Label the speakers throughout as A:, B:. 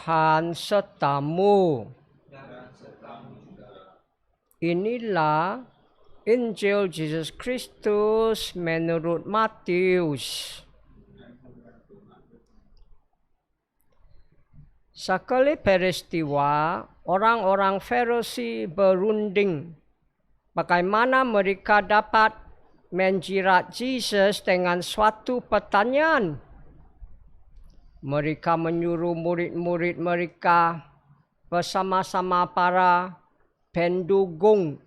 A: Tuhan sertamu. Inilah Injil Yesus Kristus menurut Matius. Sekali peristiwa, orang-orang Farisi berunding bagaimana mereka dapat menjirat Yesus dengan suatu pertanyaan. Mereka menyuruh murid-murid mereka bersama-sama para pendukung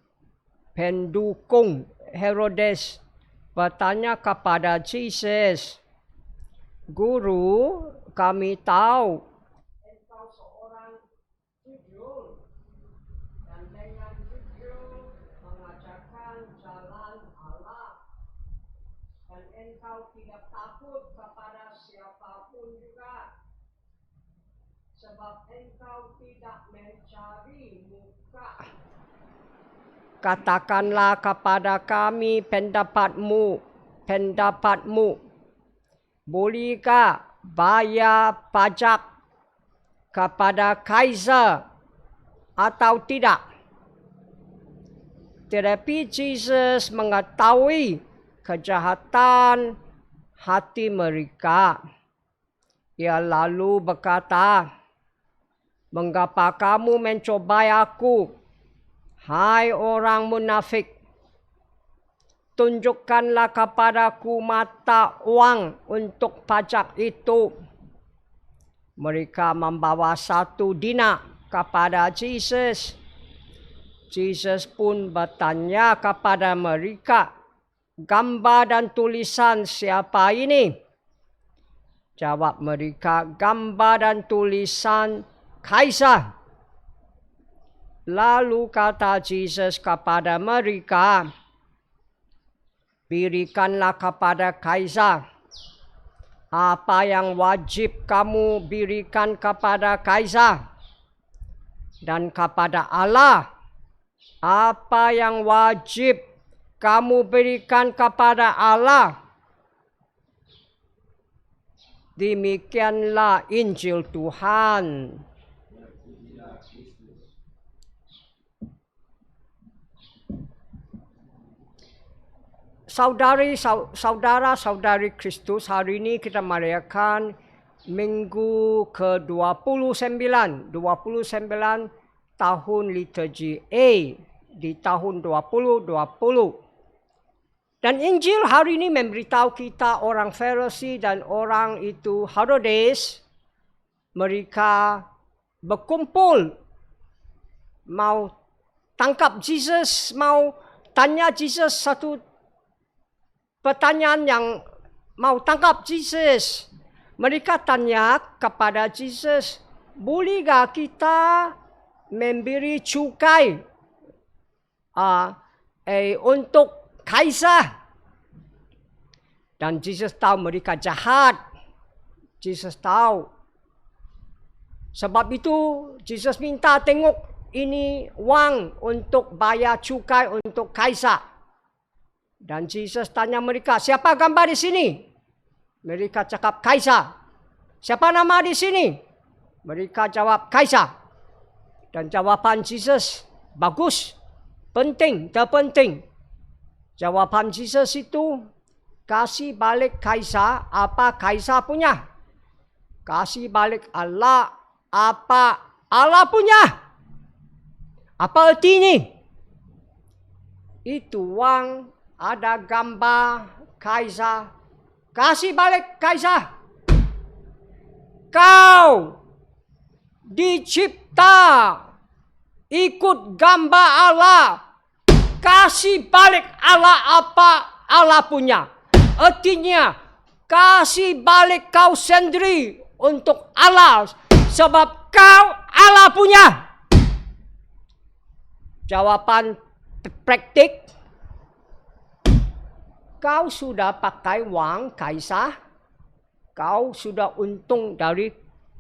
A: Herodes bertanya kepada Yesus, "Guru, kami tahu engkau seorang jujur dan dengan jujur mengajarkan jalan Allah, dan engkau tidak takut kepada siapapun juga, sebab engkau tidak mencari muka. Katakanlah kepada kami pendapatmu. Bolehkah bayar pajak kepada Kaisar atau tidak?" Tetapi Yesus mengetahui kejahatan hati mereka. Ia lalu berkata, "Mengapa kamu mencobai aku? Hai orang munafik, tunjukkanlah kepadaku mata uang untuk pajak itu." Mereka membawa 1 dinar kepada Yesus. Yesus pun bertanya kepada mereka, "Gambar dan tulisan siapa ini?" Jawab mereka, "Gambar dan tulisan Kaisar." Lalu kata Yesus kepada mereka, "Berikanlah kepada Kaisar apa yang wajib kamu berikan kepada Kaisar, dan kepada Allah apa yang wajib kamu berikan kepada Allah." Demikianlah Injil Tuhan. Saudara-saudari Kristus, hari ini kita merayakan Minggu ke-29, 29 tahun liturgi A di tahun 2020. Dan Injil hari ini memberitahu kita orang Farisi dan orang itu Herodes, mereka berkumpul mau tangkap Yesus, mau tanya Yesus satu pertanyaan yang mau tangkap Yesus. Mereka tanya kepada Yesus, "Bolehkah kita memberi cukai untuk Kaisar?" Dan Yesus tahu mereka jahat. Yesus tahu. Sebab itu Yesus minta, "Tengok, ini wang untuk bayar cukai untuk Kaisar." Dan Yesus tanya mereka, "Siapa gambar di sini?" Mereka cakap, "Kaisar." "Siapa nama di sini?" Mereka jawab, "Kaisar." Dan jawapan Yesus bagus, penting, terpenting. Jawapan Yesus itu, kasih balik Kaisar apa Kaisar punya. Kasih balik Allah apa Allah punya. Apa arti ini? Itu wang ada gambar Kaisar. Kasih balik Kaisar. Kau dicipta ikut gambar Allah. Kasih balik Allah apa Allah punya. Artinya, kasih balik kau sendiri untuk Allah, sebab kau Allah punya. Jawapan praktik, kau sudah pakai wang Kaisar, kau sudah untung dari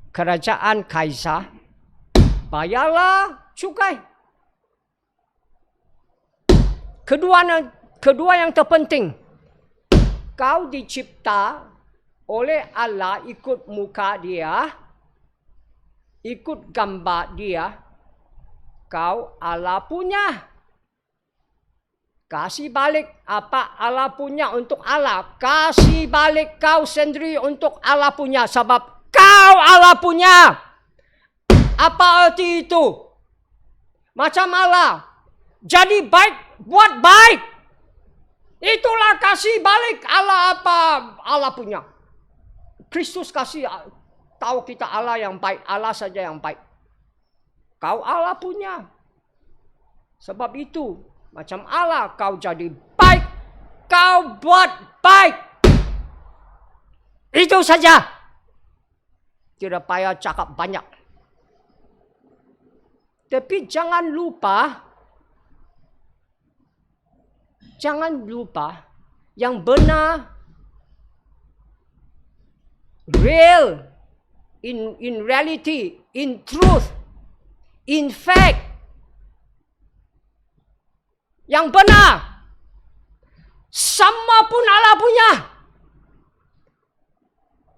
A: kerajaan Kaisar, bayarlah cukai. Kedua yang terpenting, kau dicipta oleh Allah ikut muka dia, ikut gambar dia, kau Allah punya. Kasih balik apa Allah punya untuk Allah. Kasih balik kau sendiri untuk Allah punya. Sebab kau Allah punya. Apa arti itu? Macam Allah. Jadi baik, buat baik. Itulah kasih balik Allah apa Allah punya. Kristus kasih tahu kita Allah yang baik. Allah saja yang baik. Kau Allah punya. Sebab itu. Macam Allah kau jadi baik. Kau buat baik. Itu saja. Tidak payah cakap banyak. Tapi jangan lupa. Jangan lupa. Yang benar. Real. In reality. In truth. In fact. Yang benar. Sama pun Allah punya.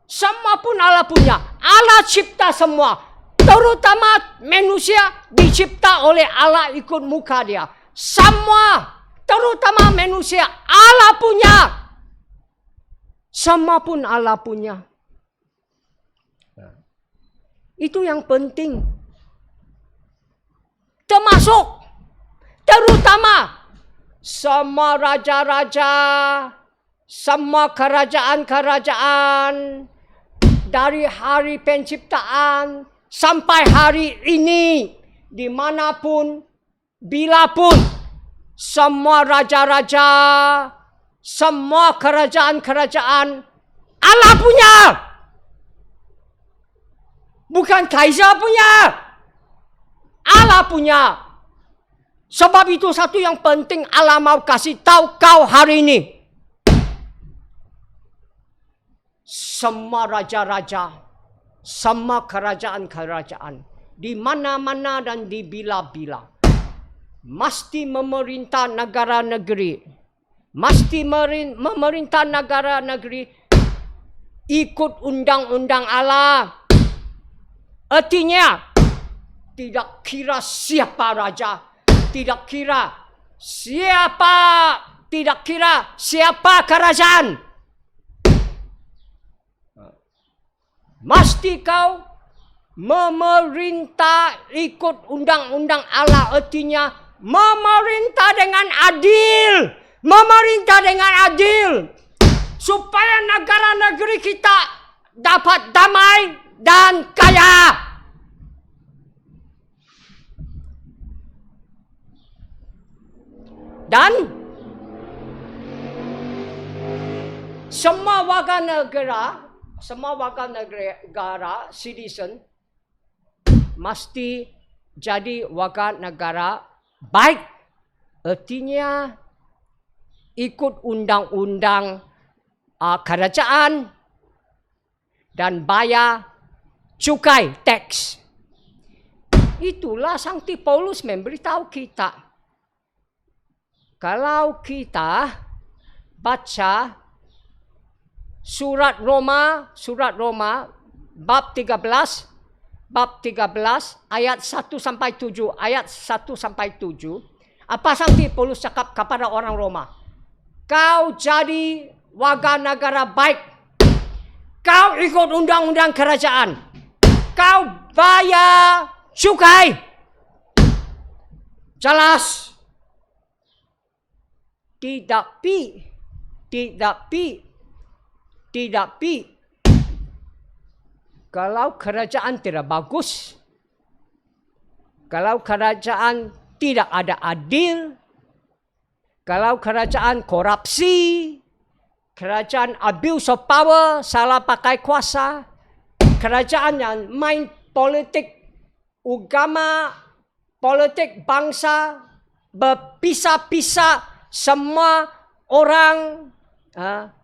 A: Sama pun Allah punya. Allah cipta semua. Terutama manusia dicipta oleh Allah ikut muka dia. Semua. Terutama manusia Allah punya. Sama pun Allah punya. Itu yang penting. Termasuk. Terutama. Semua raja-raja, semua kerajaan-kerajaan, dari hari penciptaan sampai hari ini, dimanapun, bilapun, semua raja-raja, semua kerajaan-kerajaan, Allah punya. Bukan kaisar punya. Allah punya. Sebab itu satu yang penting Allah mau kasih tahu kau hari ini. Semua raja-raja, semua kerajaan-kerajaan, di mana-mana dan di bila-bila, mesti memerintah negara-negeri, mesti memerintah negara-negeri ikut undang-undang Allah. Artinya, tidak kira siapa raja, tidak kira siapa kerajaan. Mesti kau memerintah ikut undang-undang Allah. Artinya memerintah dengan adil. Memerintah dengan adil. Supaya negara-negeri kita dapat damai dan kaya. Dan semua warga negara, citizen, mesti jadi warga negara baik. Artinya ikut undang-undang kerajaan dan bayar cukai, tax. Itulah Sankti Paulus memberitahu kita. Kalau kita baca surat Roma bab 13 ayat 1 sampai 7, apa Sankti Paulus cakap kepada orang Roma? Kau jadi warga negara baik. Kau ikut undang-undang kerajaan. Kau bayar cukai. Jelas. Tidak pi. Kalau kerajaan tidak bagus, kalau kerajaan tidak ada adil, kalau kerajaan korupsi, kerajaan abuse of power, salah pakai kuasa, kerajaan yang main politik agama, politik bangsa, berpisah-pisah, semua orang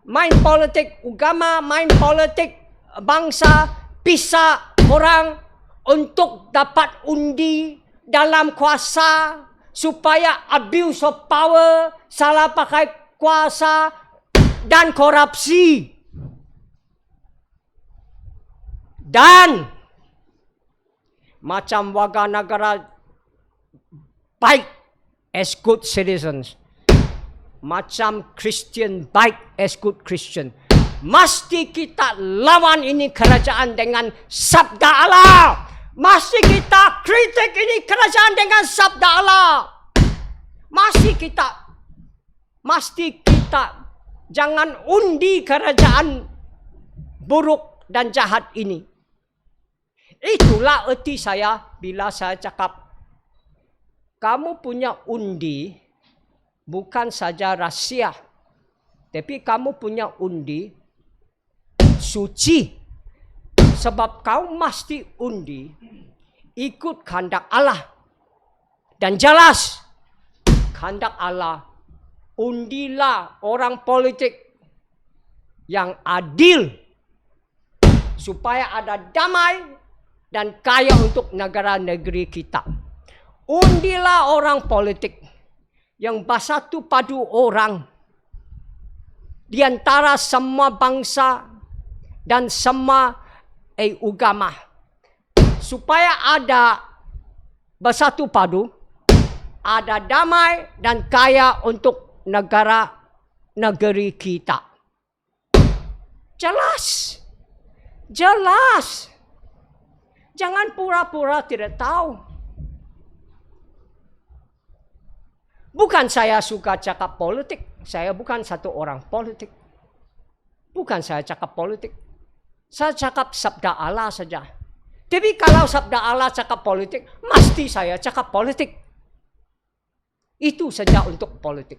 A: main politik agama, main politik bangsa, pisah orang untuk dapat undi dalam kuasa, supaya abuse of power, salah pakai kuasa dan korupsi. Dan macam warga negara baik as good citizens, macam Christian baik as good Christian. Mesti kita lawan ini kerajaan dengan sabda Allah. Mesti kita kritik ini kerajaan dengan sabda Allah. Mesti kita jangan undi kerajaan buruk dan jahat ini. Itulah erti saya bila saya cakap, kamu punya undi bukan saja rahsia, tapi kamu punya undi suci. Sebab kau mesti undi ikut kehendak Allah. Dan jelas kehendak Allah, undilah orang politik yang adil supaya ada damai dan kaya untuk negara negeri kita. Undilah orang politik yang bersatu padu orang di antara semua bangsa dan semua agama, supaya ada bersatu padu, ada damai dan kaya untuk negara negeri kita. Jelas. Jelas. Jangan pura-pura tidak tahu. Bukan saya suka cakap politik. Saya bukan satu orang politik. Bukan saya cakap politik. Saya cakap sabda Allah saja. Tapi kalau sabda Allah cakap politik, mesti saya cakap politik. Itu saja untuk politik.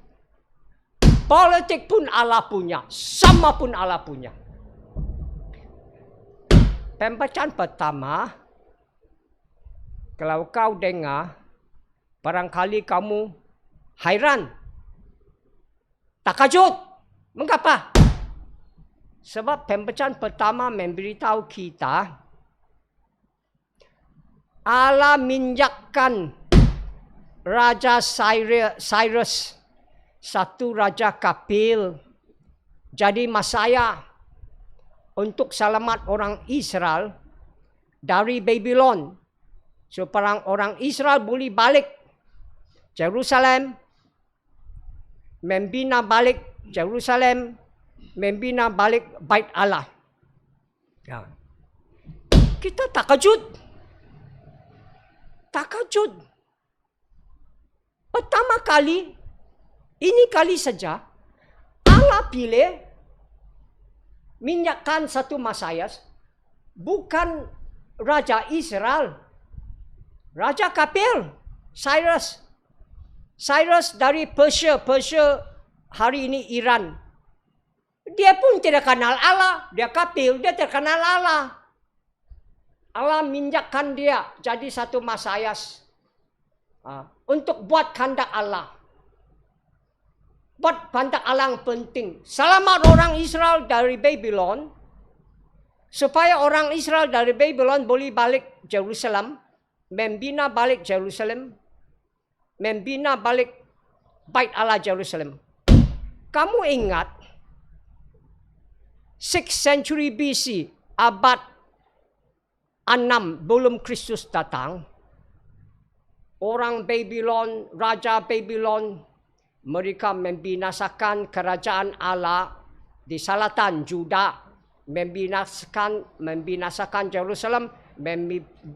A: Politik pun Allah punya. Sama pun Allah punya. Pembacaan pertama, kalau kau dengar, barangkali kamu hairan, takjub. Mengapa? Sebab pembacaan pertama memberitahu kita Allah minjakkan Raja Cyrus, satu raja kafir, jadi Mesaya untuk selamat orang Israel dari Babylon, supaya orang Israel boleh balik Jerusalem, membina balik Jerusalem, membina balik Bait Allah. Ya. Kita takjub. Takjub. Pertama kali, ini kali saja, Allah pilih minjakkan satu Mesias, bukan Raja Israel, Raja kafir, Cyrus. Cyrus dari Persia hari ini Iran. Dia pun tidak kenal Allah. Dia kafir, dia tidak kenal Allah. Allah minjakkan dia jadi satu Mesias. Untuk buat kehendak Allah. Buat kehendak Allah yang penting. Selamat orang Israel dari Babylon. Supaya orang Israel dari Babylon boleh balik Jerusalem. Membina balik Jerusalem. Membina balik Bait Allah Jerusalem. Kamu ingat 6th century BC, abad 6 belum Kristus datang, orang Babylon, Raja Babylon, mereka membinasakan kerajaan Allah di selatan Juda, membinasakan Jerusalem,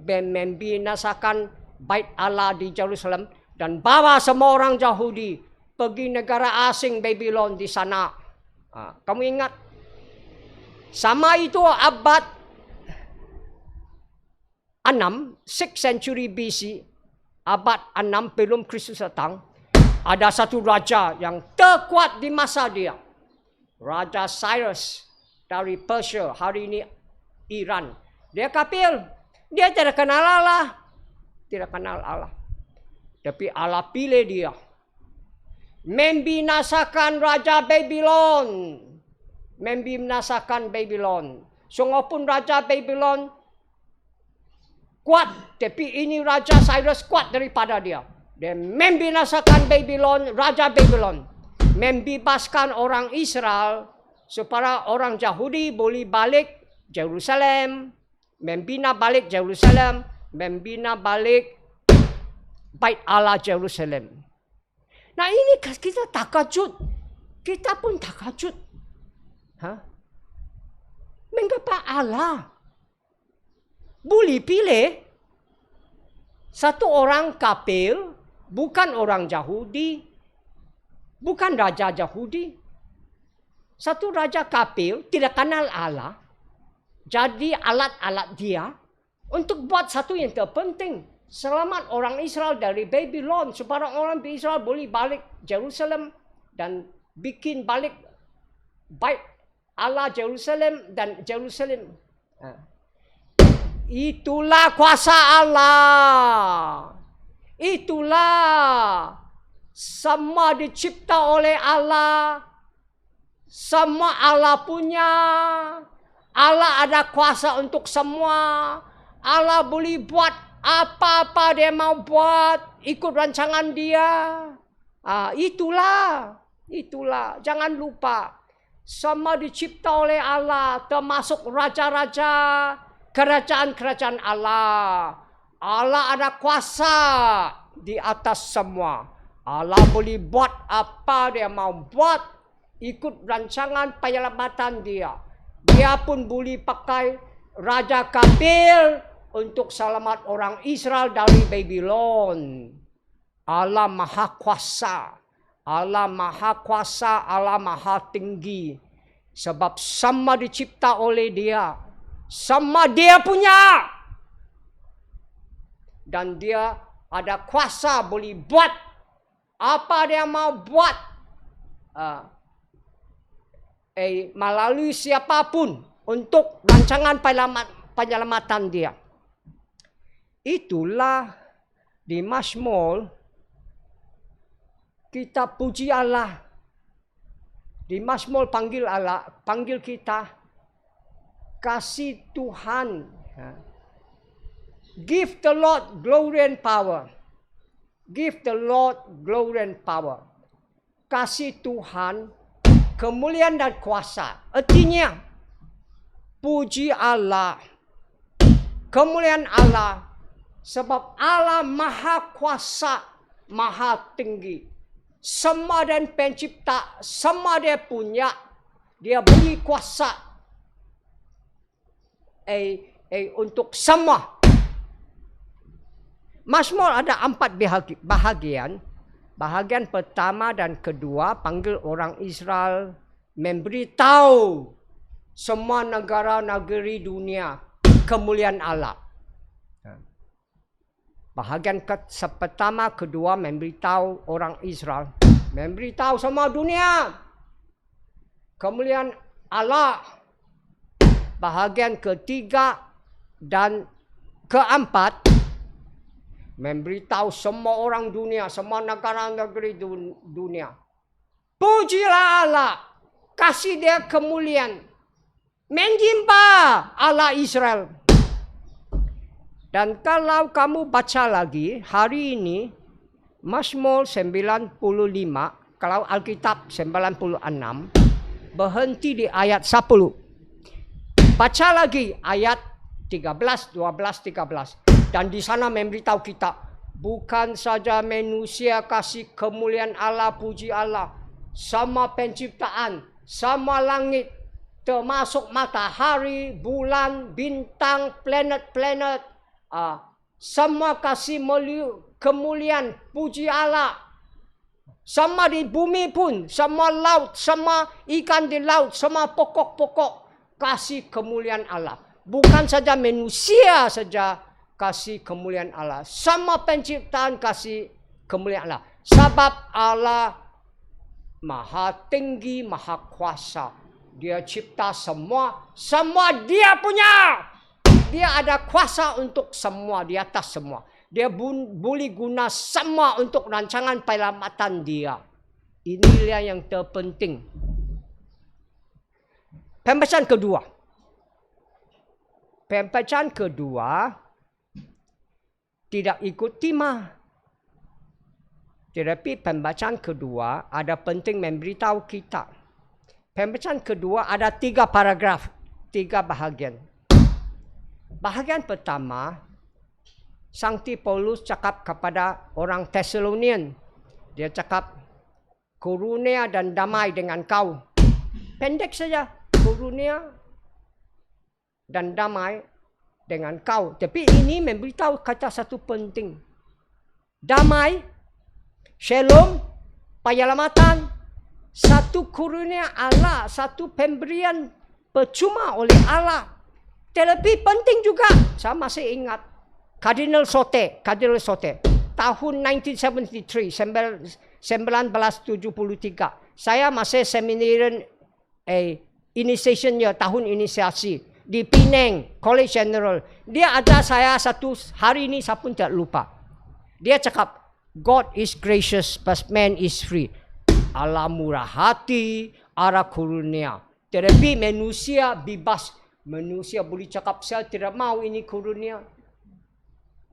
A: membinasakan Bait Allah di Jerusalem, dan bawa semua orang Yahudi pergi negara asing Babylon di sana. Kamu ingat? Sama itu abad 6, 6th century BC, abad 6 belum Kristus datang, ada satu raja yang terkuat di masa dia. Raja Cyrus dari Persia, hari ini Iran. Dia kafir. Dia tidak kenal Allah. Tidak kenal Allah. Tapi Allah pilih dia. Membinasakan Raja Babylon. Membinasakan Babylon. Sungguhpun Raja Babylon kuat. Tapi ini Raja Cyrus kuat daripada dia. Dia membinasakan Babylon, Raja Babylon. Membebaskan orang Israel supaya orang Yahudi boleh balik Jerusalem. Membina balik Jerusalem. membina balik Bait Allah Jerusalem. Nah ini kita takjub. Kita pun takjub. Mengapa Allah boleh pilih satu orang kafir, bukan orang Yahudi, bukan raja Yahudi. Satu raja kafir tidak kenal Allah. Jadi alat-alat dia untuk buat satu yang terpenting. Selamat orang Israel dari Babylon. Supaya orang Israel boleh balik Jerusalem dan bikin balik Bait Allah Jerusalem dan Jerusalem. Itulah kuasa Allah. Itulah semua dicipta oleh Allah. Semua Allah punya. Allah ada kuasa untuk semua. Allah boleh buat apa-apa dia mau buat. Ikut rancangan dia. Itulah. Jangan lupa. Semua dicipta oleh Allah. Termasuk raja-raja. Kerajaan-kerajaan Allah. Allah ada kuasa di atas semua. Allah boleh buat apa dia mau buat. Ikut rancangan penyelamatan dia. Dia pun boleh pakai raja kafir untuk selamat orang Israel dari Babylon. Allah maha kuasa. Allah maha kuasa. Allah maha tinggi. Sebab semua dicipta oleh dia. Semua dia punya. Dan dia ada kuasa boleh buat apa dia mau buat. Melalui siapapun untuk rancangan penyelamatan dia. Itulah di Mazmur kita puji Allah. Di Mazmur panggil Allah, panggil kita kasih Tuhan. Give the Lord glory and power. Give the Lord glory and power. Kasih Tuhan kemuliaan dan kuasa. Artinya, puji Allah. Kemuliaan Allah. Sebab Allah maha kuasa, maha tinggi. Semua dan pencipta, semua dia punya. Dia beri kuasa. Untuk semua. Mazmur ada 4 bahagian. Bahagian pertama dan kedua panggil orang Israel memberitahu semua negara-negeri dunia kemuliaan Allah. Bahagian pertama, kedua memberitahu orang Israel, memberitahu semua dunia kemuliaan Allah. Bahagian ketiga dan keempat memberitahu semua orang dunia, semua negara-negeri dunia. Pujilah Allah, kasih dia kemuliaan, menyembah Allah Israel. Dan kalau kamu baca lagi hari ini Mazmur 95, kalau Alkitab 96, berhenti di ayat 10. Baca lagi ayat 13, 12, 13. Dan di sana memberitahu kita, bukan saja manusia kasih kemuliaan Allah, puji Allah. Sama penciptaan, sama langit, termasuk matahari, bulan, bintang, planet-planet. Semua kasih kemuliaan, puji Allah. Sama di bumi pun, sama laut, sama ikan di laut, sama pokok-pokok. Kasih kemuliaan Allah. Bukan saja manusia saja kasih kemuliaan Allah. Sama penciptaan kasih kemuliaan Allah. Sebab Allah maha tinggi, maha kuasa. Dia cipta semua. Semua dia punya. Dia ada kuasa untuk semua. Di atas semua. Dia boleh guna semua untuk rancangan penyelamatan dia. Inilah yang terpenting. Pembacaan kedua. Pembacaan kedua tidak ikut tema. Tetapi pembacaan kedua ada penting memberitahu kita. Pembacaan kedua ada 3 paragraf, 3 bahagian. Bahagian pertama Sankti Paulus cakap kepada orang Thessalonian. Dia cakap, karunia dan damai dengan kau. Pendek saja, karunia dan damai dengan kau. Tapi ini memberitahu kata satu penting. Damai, shalom, penyelamatan, satu karunia Allah, satu pemberian percuma oleh Allah. Tetapi penting juga, saya masih ingat, Kardinal Sote, tahun 1973, 1973. Saya masih seminarian initiation year, tahun inisiasi di Penang, College General. Dia ajar saya satu hari ini, saya pun tidak lupa. Dia cakap, God is gracious, but man is free. Allah murah hati, Allah karunia. Tetapi manusia bebas. Manusia boleh cakap, saya tidak mau ini karunia.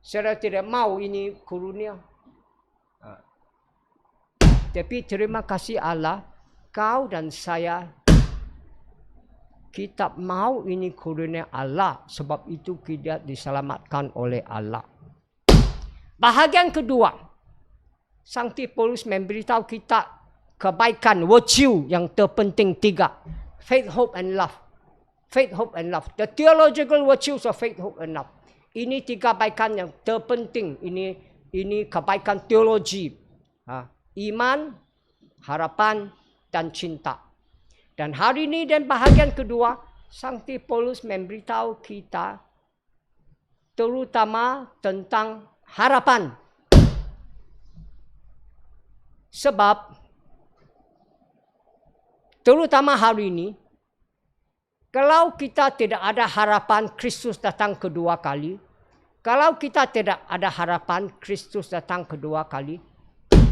A: Saya tidak mau ini karunia. Tapi terima kasih Allah, kau dan saya, kita mau ini karunia Allah. Sebab itu kita diselamatkan oleh Allah. Bahagian kedua, Sankti Paulus memberitahu kita kebaikan, virtue yang terpenting 3. Faith, hope and love. Faith, hope and love. The theological virtues of faith, hope and love. Ini 3 kebaikan yang terpenting. Ini kebaikan teologi. Iman, harapan, dan cinta. Dan hari ini dan bahagian kedua, Sankti Paulus memberitahu kita terutama tentang harapan. Sebab terutama hari ini, kalau kita tidak ada harapan Kristus datang kedua kali, kalau kita tidak ada harapan Kristus datang kedua kali,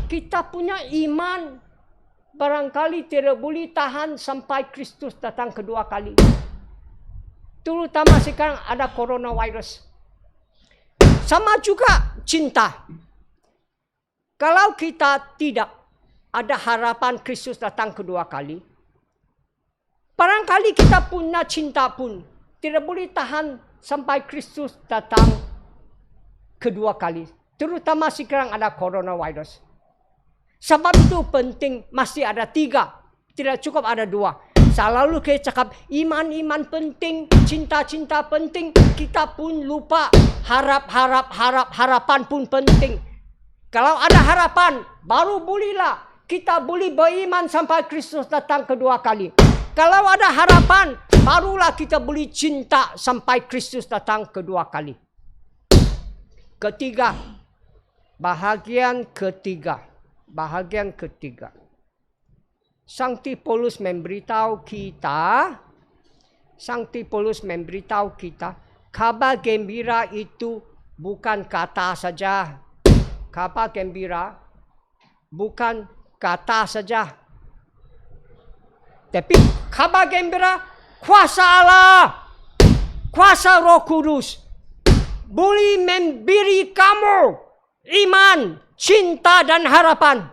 A: kita punya iman barangkali tidak boleh tahan sampai Kristus datang kedua kali. Terutama sekarang ada coronavirus. Sama juga cinta. Kalau kita tidak ada harapan Kristus datang kedua kali, barangkali kita punya cinta pun tidak boleh tahan sampai Kristus datang kedua kali. Terutama sekarang ada coronavirus. Sebab itu penting mesti ada 3. Tidak cukup ada 2. Selalu kita cakap iman penting, cinta penting. Kita pun lupa harapan pun penting. Kalau ada harapan, baru bolehlah kita boleh beriman sampai Kristus datang kedua kali. Kalau ada harapan, barulah kita boleh cinta sampai Kristus datang kedua kali. Ketiga, bahagian ketiga. Sankti Paulus memberitahu kita, kabar gembira itu bukan kata saja. Kabar gembira bukan kata saja. Tapi kabar gembira kuasa Allah, kuasa Roh Kudus boleh memberi kamu iman, cinta dan harapan.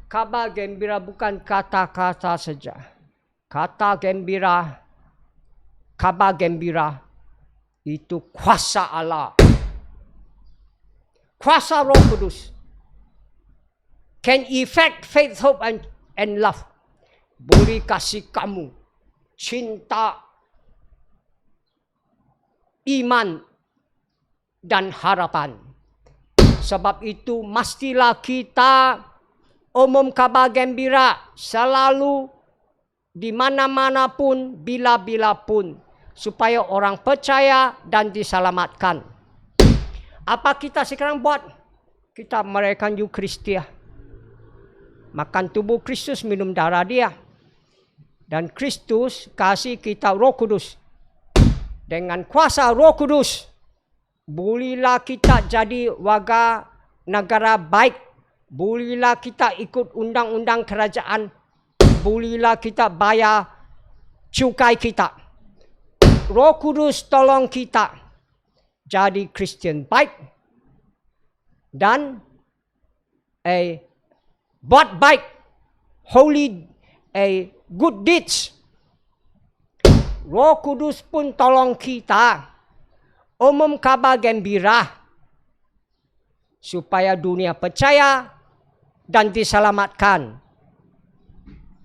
A: Kabar gembira bukan kata-kata saja. Kabar gembira itu kuasa Allah, kuasa Roh Kudus. Can effect faith, hope and love. Boleh kasih kamu cinta, iman, dan harapan. Sebab itu mestilah kita umum kabar gembira selalu di mana-mana pun, bila-bila pun, supaya orang percaya dan diselamatkan. Apa kita sekarang buat? Kita merayakan Eucharistia. Makan tubuh Kristus, minum darah dia. Dan Kristus kasih kita Roh Kudus. Dengan kuasa Roh Kudus, bolehlah kita jadi warga negara baik. Bolehlah kita ikut undang-undang kerajaan. Bolehlah kita bayar cukai kita. Roh Kudus tolong kita jadi Kristian baik dan buat baik, holy, good deeds. Roh Kudus pun tolong kita umum kabar gembira supaya dunia percaya dan diselamatkan.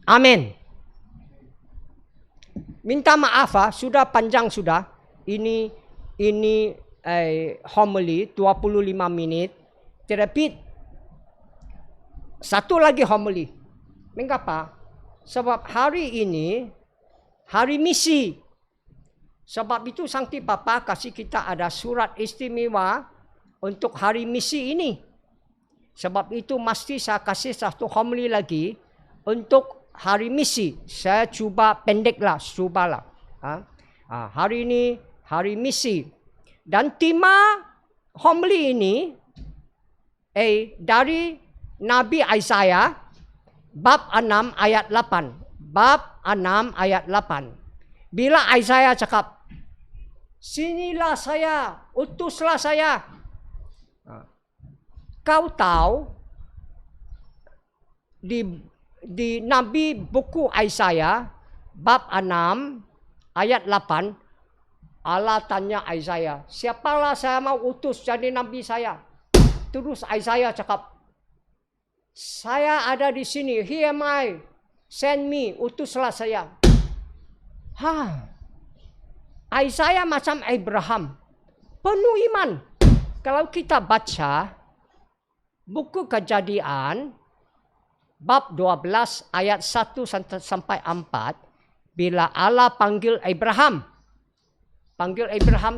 A: Amin. Minta maaf, sudah panjang sudah. Ini homily 25 minit. Tetapi satu lagi homily. Mengapa? Sebab hari ini hari misi. Sebab itu Sankti Bapa kasih kita ada surat istimewa untuk hari misi ini. Sebab itu mesti saya kasih satu homily lagi untuk hari misi. Saya cuba pendeklah, cubalah. Hari ini hari misi. Dan tema homily ini dari Nabi Isaiah bab 6 ayat 8. Bab 6 ayat 8. Bila Isaiah cakap, sinilah saya, utuslah saya. Kau tahu di Nabi buku Isaiah bab 6 ayat 8, Allah tanya Isaiah, siapalah saya mau utus jadi Nabi saya? Terus Isaiah cakap, saya ada di sini, here am I, send me, utuslah saya. Isaiah macam Abraham, penuh iman. Kalau kita baca buku Kejadian bab 12 ayat 1 sampai 4, bila Allah panggil Abraham,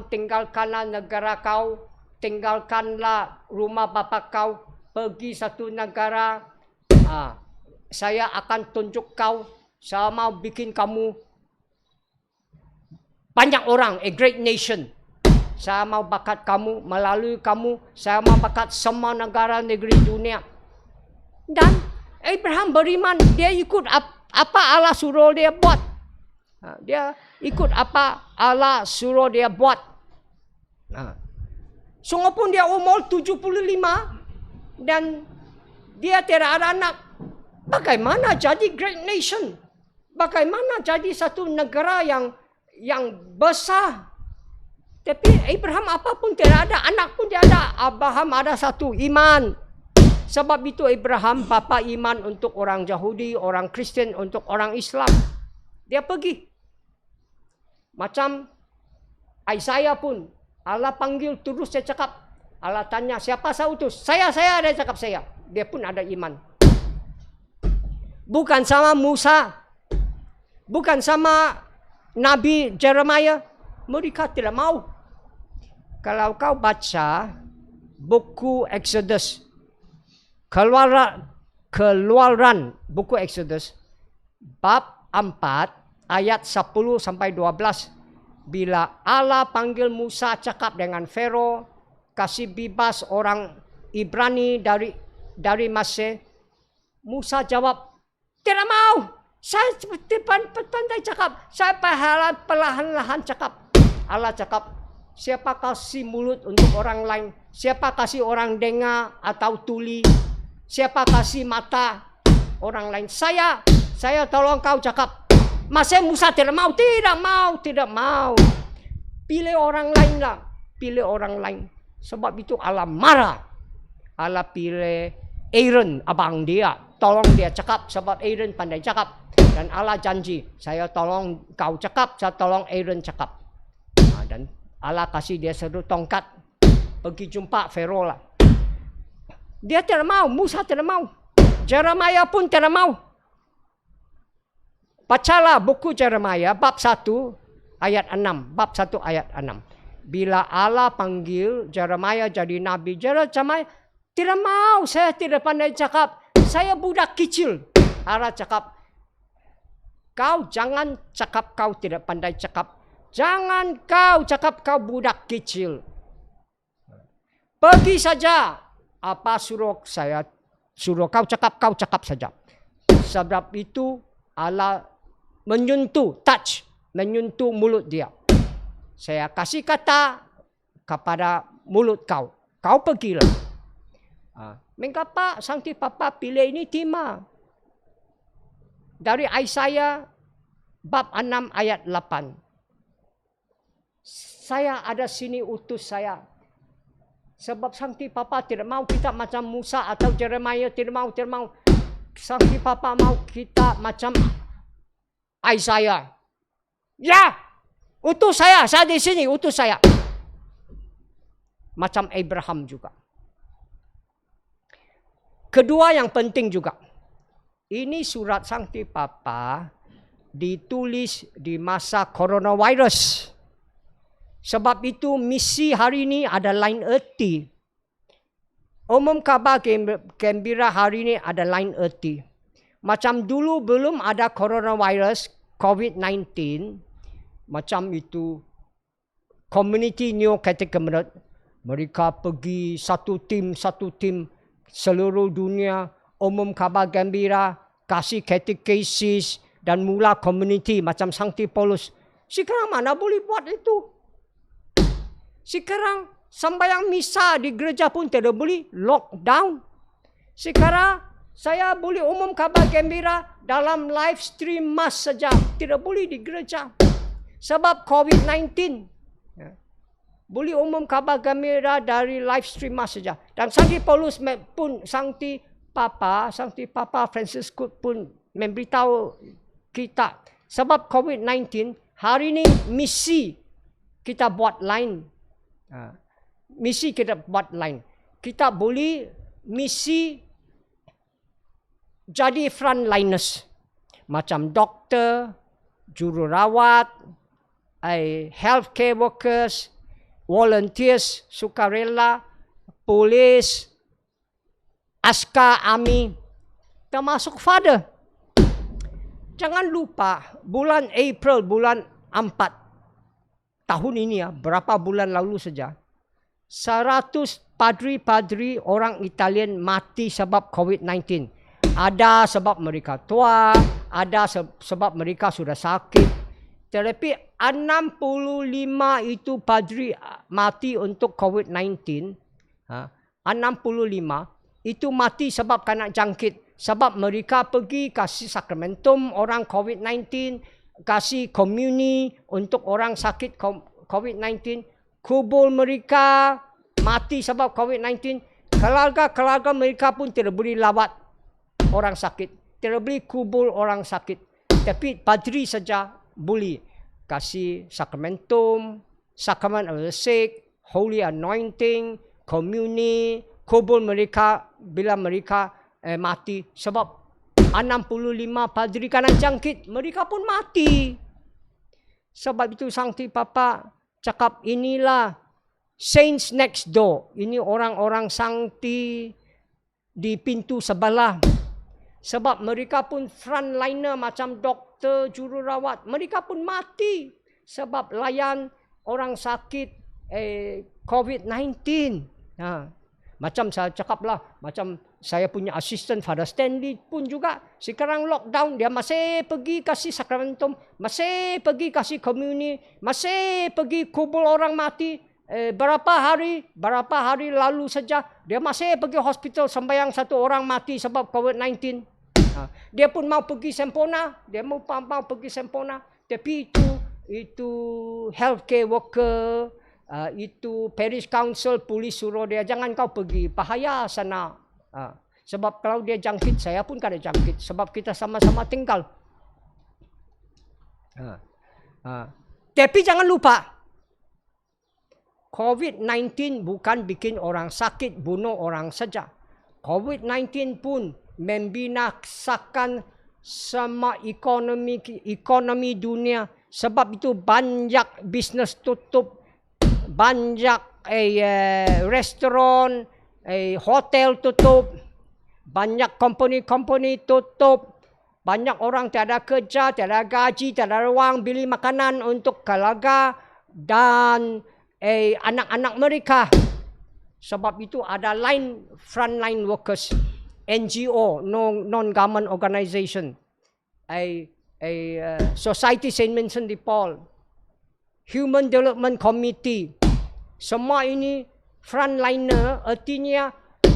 A: tinggalkanlah negara kau, tinggalkanlah rumah bapa kau, pergi satu negara, saya akan tunjuk kau, saya mau bikin kamu banyak orang, a great nation. Saya mau bakat kamu, melalui kamu, saya mau bakat semua negara negeri dunia. Dan Abraham beriman, dia ikut apa Allah suruh dia buat. Dia ikut apa Allah suruh dia buat. Sungguhpun dia umur 75 dan dia tidak ada anak. Bagaimana jadi great nation? Bagaimana jadi satu negara yang besar? Tapi Abraham apapun tidak ada, anak pun tidak ada. Abraham ada satu iman. Sebab itu Abraham bapa iman untuk orang Yahudi, orang Kristen, untuk orang Islam. Dia pergi. Macam Isaiah pun, Allah panggil terus dia cakap. Allah tanya, siapa saya utus? Saya, dia cakap saya. Dia pun ada iman. Bukan sama Musa. Bukan sama Nabi Jeremiah. Mereka tidak mau. Kalau kau baca buku Exodus, Keluaran buku Exodus bab 4 ayat 10 sampai 12, bila Allah panggil Musa cakap dengan Fero, kasih bebas orang Ibrani dari Mesir, Musa jawab, tidak mau. Saya pandai cakap, saya perlahan-lahan cakap. Allah cakap, siapa kasih mulut untuk orang lain? Siapa kasih orang dengar atau tuli? Siapa kasih mata orang lain? Saya tolong kau cakap. Masa Musa tidak mau? Tidak mau. Pilih orang lain lah. Pilih orang lain. Sebab itu Allah marah. Allah pilih Aaron, abang dia. Tolong dia cakap sebab Aaron pandai cakap. Dan Allah janji, saya tolong kau cakap, saya tolong Aaron cakap. Dan Allah kasih dia satu tongkat. Pergi jumpa Fero lah. Dia tidak mau, Musa tidak mau. Jeremiah pun tidak mau. Bacalah buku Jeremiah bab 1 ayat 6. Bab 1 ayat 6. Bila Allah panggil Jeremiah jadi nabi, Jeremiah tidak mau, saya tidak pandai cakap. Saya budak kecil. Allah cakap, kau jangan cakap kau tidak pandai cakap. Jangan kau cakap kau budak kecil. Pergi saja. Apa suruh kau cakap saja. Sebab itu Allah menyentuh mulut dia. Saya kasih kata kepada mulut kau. Kau pergilah. Mengapa Sankti Papa pilih ini tema? Dari Isaiah bab 6 ayat 8. Saya ada sini utus saya. Sebab Sankti Papa tidak mau kita macam Musa atau Jeremiah, tidak mau. Sankti Papa mau kita macam Isaiah. Ya, utus saya di sini, utus saya. Macam Abraham juga. Kedua yang penting juga. Ini surat Sankti Papa ditulis di masa coronavirus. Sebab itu misi hari ini ada lain erti. Umum kabar gembira hari ini ada lain erti. Macam dulu belum ada coronavirus, COVID-19. Macam itu, community new category. Mereka pergi satu tim, seluruh dunia, umum kabar gembira, kasih katekesis dan mula community macam Sankti Paulus. Sekarang mana boleh buat itu? Sekarang sembahyang misa di gereja pun tidak boleh, lockdown. Sekarang saya boleh umum kabar gembira dalam live stream mas saja, tidak boleh di gereja. Sebab COVID-19. Boleh umum kabar gembira dari live stream mas saja. Dan Sankti Paulus pun, Sankti Papa Franciscus pun memberitahu kita. Sebab COVID-19, hari ini misi kita buat lain. Misi kita buat lain. Kita boleh misi jadi frontliners. Macam doktor, jururawat, healthcare workers, volunteers, sukarela, polis, askar, army, termasuk father. Jangan lupa bulan April, bulan 4 tahun ini berapa bulan lalu saja, 100 padri-padri orang Italian mati sebab COVID-19. Ada sebab mereka tua, ada sebab mereka sudah sakit. Tetapi 65 itu padri mati untuk COVID-19. 65 itu mati sebab kena jangkit. Sebab mereka pergi kasih sakramentum orang COVID-19, kasih komuni untuk orang sakit COVID-19. Kubur mereka mati sebab COVID-19. Keluarga mereka pun tidak boleh lawat orang sakit. Tidak boleh kubur orang sakit. Tapi padri saja boleh kasih sakramentum, sacrament of the sick, holy anointing, komuni, kubur mereka bila mereka mati. Sebab 65 padri kena jangkit, mereka pun mati. Sebab itu Sankti Papa cakap inilah saints next door. Ini orang-orang sankti di pintu sebelah. Sebab mereka pun frontliner macam doktor, jururawat. Mereka pun mati sebab layan orang sakit COVID-19. Macam saya cakaplah, macam saya punya assistant Father Stanley pun juga sekarang lockdown, dia masih pergi kasih sakramentum, masih pergi kasih komuni, masih pergi kubur orang mati. Berapa hari lalu saja dia masih pergi hospital sembahyang satu orang mati sebab COVID-19. Dia pun mau pergi sempurna, tapi itu healthcare worker, itu parish council, polis suruh dia jangan kau pergi, bahaya sana. Sebab kalau dia jangkit, saya pun kena jangkit. Sebab kita sama-sama tinggal. Tapi jangan lupa, COVID-19 bukan bikin orang sakit, bunuh orang saja. COVID-19 pun membinasakan semua ekonomi dunia. Sebab itu banyak bisnes tutup, banyak restoran, hotel tutup, banyak company tutup, banyak orang tiada kerja, tiada gaji, tiada ruang beli makanan untuk keluarga dan anak-anak mereka. Sebab itu ada frontline workers, NGO, non-government organization, Society Saint Vincent de Paul, Human Development Committee. Semua ini frontliner, artinya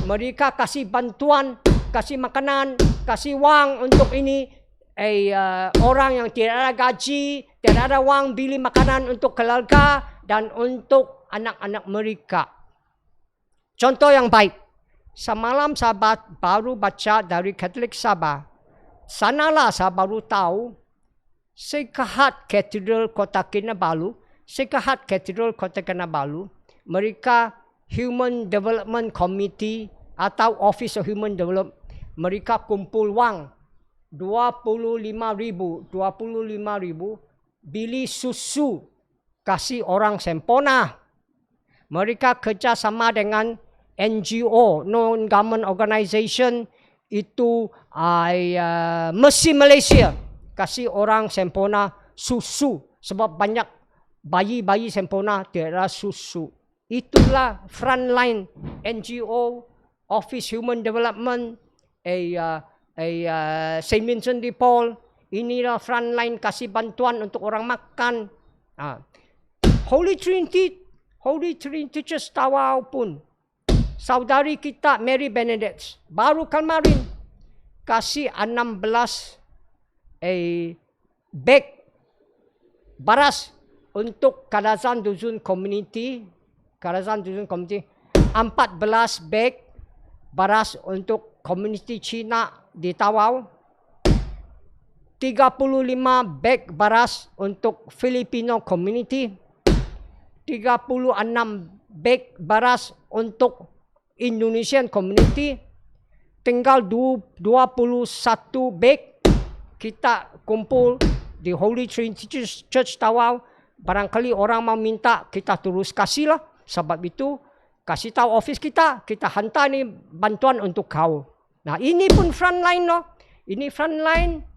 A: mereka kasih bantuan, kasih makanan, kasih wang untuk ini orang yang tidak ada gaji, Tidak ada wang beli makanan untuk keluarga dan untuk anak-anak mereka. Contoh yang baik. Semalam sahabat baru baca dari Katolik Sabah. Sanalah saya baru tahu Sekahat Katedral Kota Kinabalu, Sekahat Katedral Kota Kinabalu, mereka Human Development Committee atau Office of Human Development, mereka kumpul wang 25,000 beli susu kasih orang sempurna. Mereka kerjasama dengan NGO, non-government organization, itu Mercy Malaysia, kasih orang sempurna susu. Sebab banyak bayi-bayi sempurna tiada susu. Itulah frontline NGO, Office Human Development, St. Vincent de Paul. Inilah frontline kasih bantuan untuk orang makan. Holy Trinity Church Tawau pun, saudari kita Mary Benedict baru kemarin kasih 16 beg baras untuk Kadazan Dusun Community. 14 beg baras untuk komuniti Cina di Tawau. 35 beg baras untuk Filipino community. 36 beg baras untuk Indonesian community. Tinggal 21 beg kita kumpul di Holy Trinity Church Tawau. Barangkali orang mau minta, kita terus kasihlah. Sebab itu kasih tahu office kita hantar ni bantuan untuk kau. Nah, ini pun frontline loh. Ini frontline.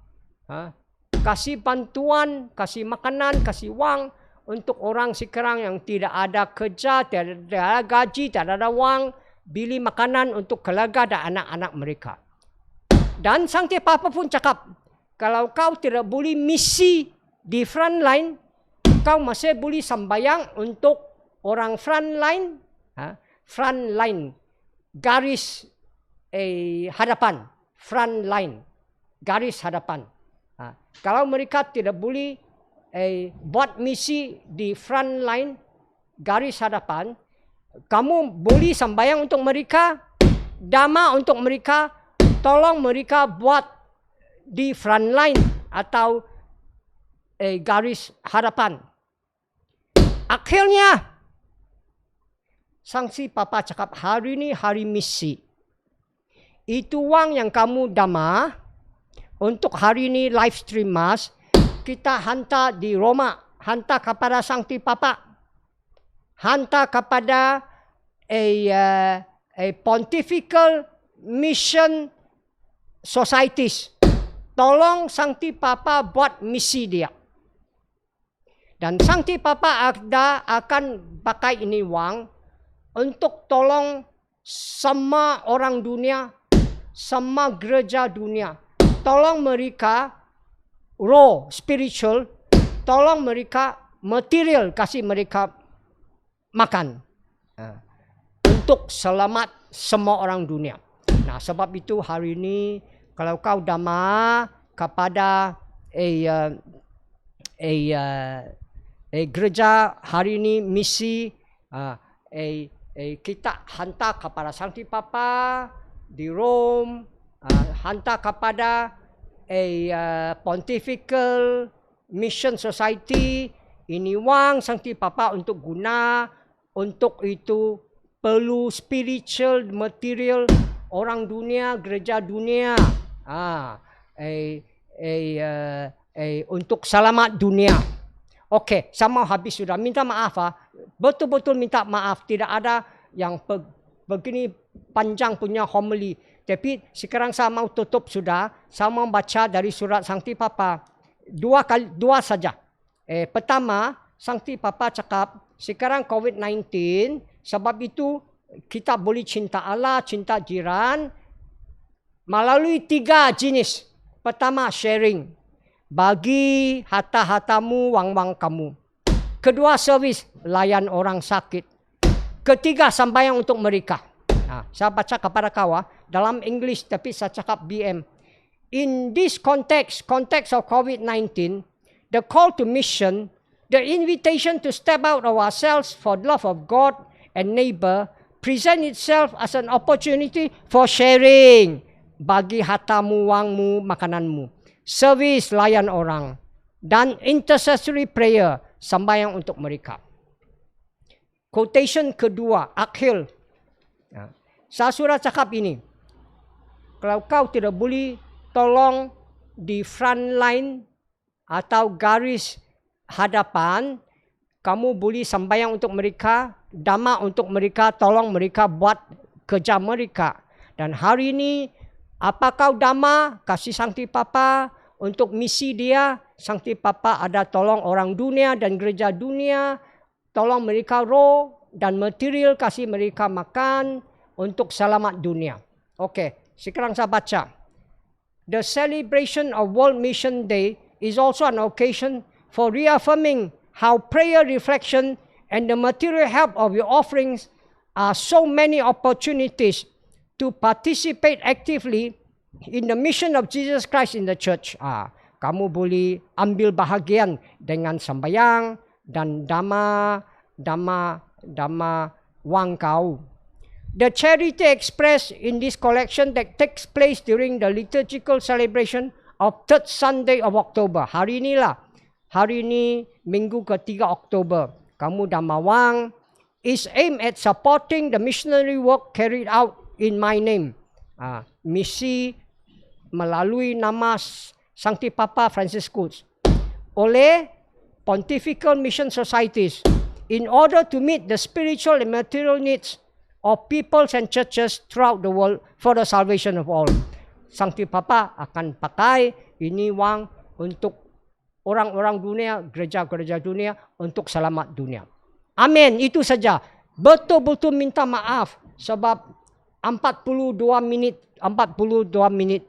A: Kasih bantuan, kasih makanan, kasih wang untuk orang sekarang yang tidak ada kerja, tidak ada gaji, tidak ada wang, beli makanan untuk keluarga dan anak-anak mereka. Dan Sancti Papa pun cakap, kalau kau tidak boleh misi di frontline, kau masih boleh sembahyang untuk orang frontline, garis hadapan, frontline, garis hadapan. Kalau mereka tidak boleh buat misi di frontline, garis hadapan, kamu boleh sembahyang untuk mereka, dhamma untuk mereka, tolong mereka buat di frontline atau garis hadapan. Akhirnya, Sancti Papa cakap, hari ini hari misi. Itu wang yang kamu dhamma, untuk hari ini live stream mas, kita hantar di Roma, hantar kepada Sancti Papa, hantar kepada Pontifical Mission Societies. Tolong Sancti Papa buat misi dia. Dan Sancti Papa akan pakai ini wang untuk tolong semua orang dunia, semua gereja dunia. Tolong mereka raw, spiritual, tolong mereka material, kasih mereka makan. Untuk selamat semua orang dunia. Nah, sebab itu hari ini kalau kau dhamma kepada gereja hari ini misi, kita hantar kepada Sancti Papa di Rome, hantar kepada Pontifical Mission Society. Ini wang Sancti Papa untuk guna, untuk itu perlu spiritual material orang dunia, gereja dunia, untuk selamat dunia. Okey, sama habis sudah. Minta maaf betul-betul minta maaf. Tidak ada yang begini panjang punya homily. Tapi sekarang saya mau tutup sudah. Saya mau baca dari surat Sancti Papa. Dua saja. Pertama, Sancti Papa cakap, sekarang COVID-19, sebab itu kita boleh cinta Allah, cinta jiran melalui 3 jenis. Pertama, sharing. Bagi harta-hartamu, wang-wang kamu. Kedua, servis. Layan orang sakit. Ketiga, sembahyang untuk mereka. Saya baca kepada kau dalam English, tapi saya cakap BM. In this context of COVID-19, the call to mission, the invitation to step out of ourselves for the love of God and neighbor present itself as an opportunity for sharing. Bagi hartamu, wangmu, makananmu. Service, layan orang. Dan intercessory prayer, sembahyang untuk mereka. Quotation kedua, Akhil. Saya sudah cakap ini. Kalau kau tidak boleh tolong di front line atau garis hadapan, kamu boleh sembahyang untuk mereka, dama untuk mereka, tolong mereka buat kerja mereka. Dan hari ini, apa kau dama, kasih Sankti Papa untuk misi dia. Sankti Papa ada tolong orang dunia dan gereja dunia, tolong mereka roh dan material, kasih mereka makan untuk selamat dunia. Okey, sekarang saya baca. The celebration of World Mission Day is also an occasion for reaffirming how prayer, reflection, and the material help of your offerings are so many opportunities to participate actively in the mission of Jesus Christ in the church. Kamu boleh ambil bahagian dengan sembahyang dan dama wang kau. The charity expressed in this collection that takes place during the liturgical celebration of 3rd Sunday of October. Hari inilah. Hari ini minggu ke-3 Oktober. Kamu dama wang is aimed at supporting the missionary work carried out in my name. Misi melalui nama Sankti Papa Franciscus oleh Pontifical Mission Societies in order to meet the spiritual and material needs of peoples and churches throughout the world for the salvation of all. Sankti Papa akan pakai ini wang untuk orang-orang dunia, gereja-gereja dunia, untuk selamat dunia. Amin, itu saja. Betul-betul minta maaf sebab 42 minit